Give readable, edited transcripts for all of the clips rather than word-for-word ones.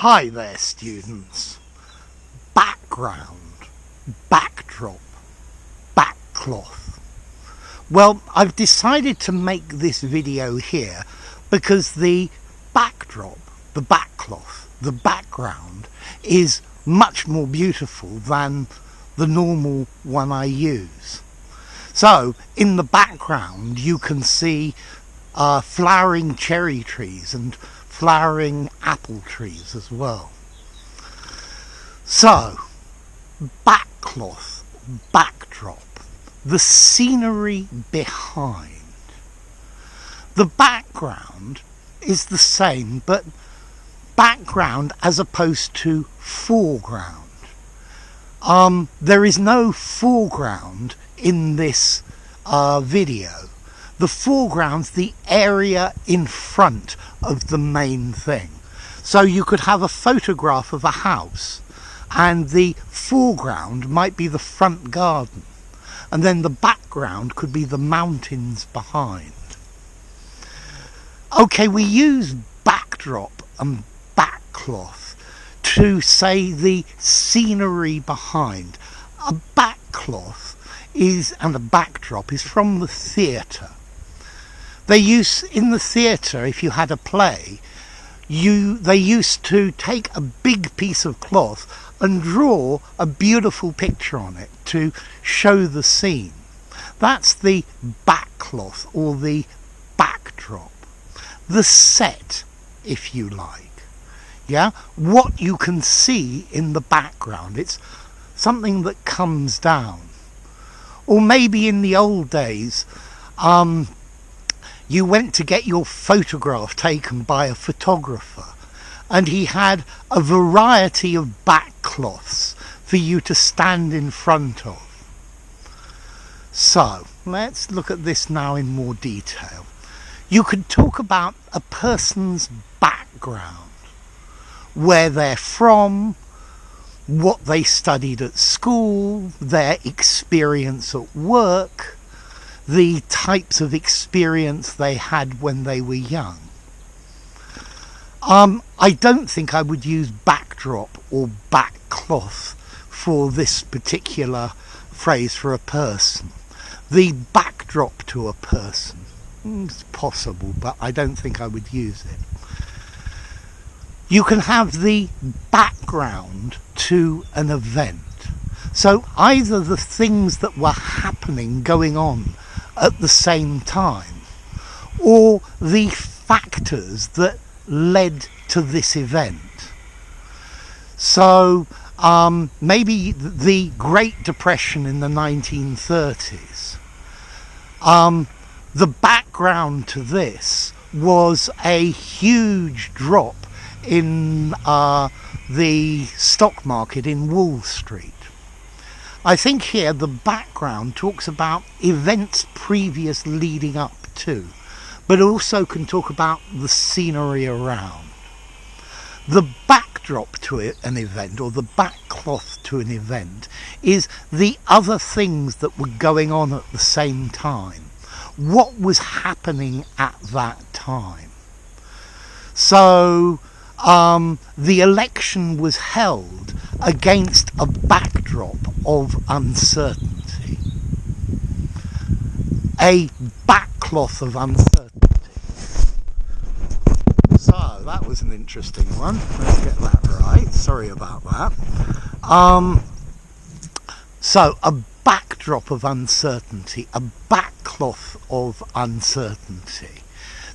Hi there, students. Background, backdrop, backcloth. Well, I've decided to make this video here because the backdrop, the backcloth, the background is much more beautiful than the normal one I use. So, in the background you can see flowering cherry trees and flowering apple trees as well. So, backcloth, backdrop, the scenery behind. The background is the same, but background as opposed to foreground. There is no foreground in this video. The foreground's the area in front of the main thing. So you could have a photograph of a house and the foreground might be the front garden, and then the background could be the mountains behind. Okay, we use backdrop and backcloth to say the scenery behind. A backcloth and a backdrop is from the theatre. They used, in the theatre, if you had a play, they used to take a big piece of cloth and draw a beautiful picture on it to show the scene. That's the backcloth or the backdrop. The set, if you like. Yeah? What you can see in the background. It's something that comes down. Or maybe in the old days, you went to get your photograph taken by a photographer and he had a variety of backcloths for you to stand in front of. So, let's look at this now in more detail. You could talk about a person's background, where they're from, what they studied at school, their experience at work, the types of experience they had when they were young. I don't think I would use backdrop or backcloth for this particular phrase for a person. The backdrop to a person, it's possible, but I don't think I would use it. You can have the background to an event. So either the things that were happening, going on at the same time, or the factors that led to this event. So maybe the Great Depression in the 1930s. The background to this was a huge drop in the stock market in Wall Street. I think here the background talks about events previous leading up to, but also can talk about the scenery around. The backdrop to an event, or the backcloth to an event, is the other things that were going on at the same time. What was happening at that time? So the election was held against a backdrop of uncertainty. A backcloth of uncertainty. So that was an interesting one. Let's get that right. Sorry about that. So a backdrop of uncertainty, a backcloth of uncertainty.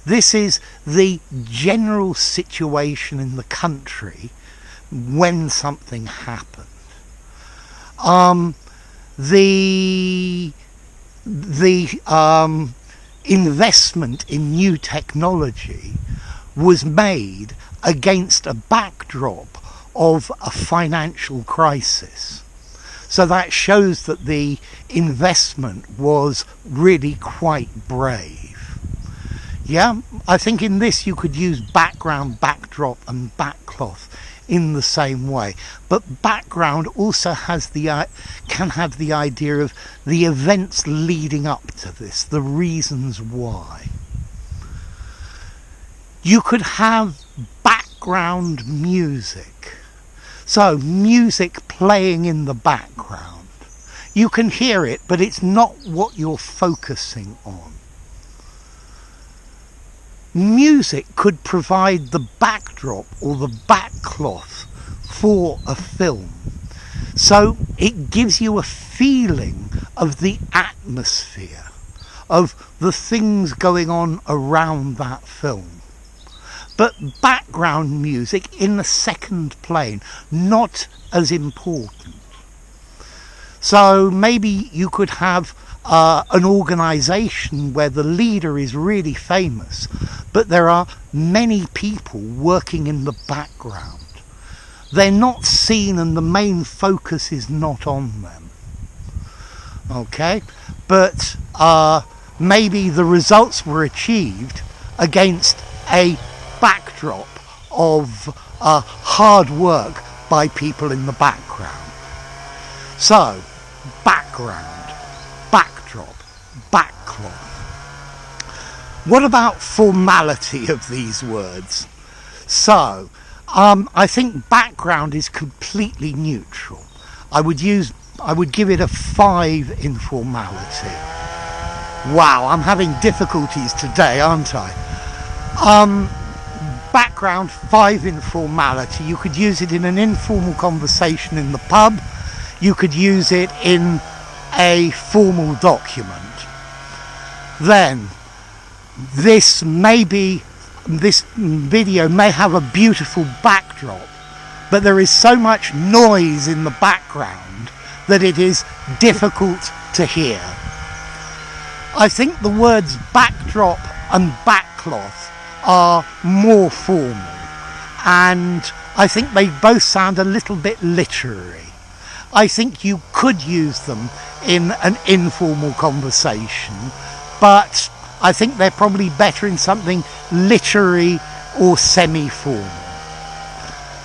This is the general situation in the country when something happened. The investment in new technology was made against a backdrop of a financial crisis. So that shows that the investment was really quite brave. Yeah, I think in this you could use background, backdrop and backcloth in the same way. But background also can have the idea of the events leading up to this, the reasons why. You could have back background music. So music playing in the background. You can hear it, but it's not what you're focusing on. Music could provide the backdrop or the backcloth for a film. So it gives you a feeling of the atmosphere, of the things going on around that film. But background music in the second plane, not as important. So maybe you could have an organisation where the leader is really famous, but there are many people working in the background. They're not seen and the main focus is not on them. Okay? But maybe the results were achieved against a backdrop of hard work by people in the background. So, background, backdrop, backcloth. What about formality of these words? So, I think background is completely neutral. I would give it a 5 in formality. Wow, I'm having difficulties today, aren't I? Background, 5 in formality. You could use it in an informal conversation in the pub. You could use it in a formal document. Then, this video may have a beautiful backdrop, but there is so much noise in the background that it is difficult to hear. I think the words backdrop and backcloth are more formal, and I think they both sound a little bit literary. I think you could use them in an informal conversation, but I think they're probably better in something literary or semi-formal.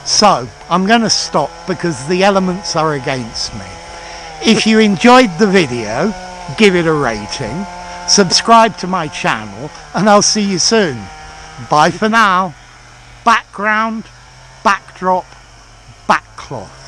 So, I'm going to stop because the elements are against me. If you enjoyed the video, give it a rating, subscribe to my channel, and I'll see you soon. Bye for now. Background, backdrop, backcloth.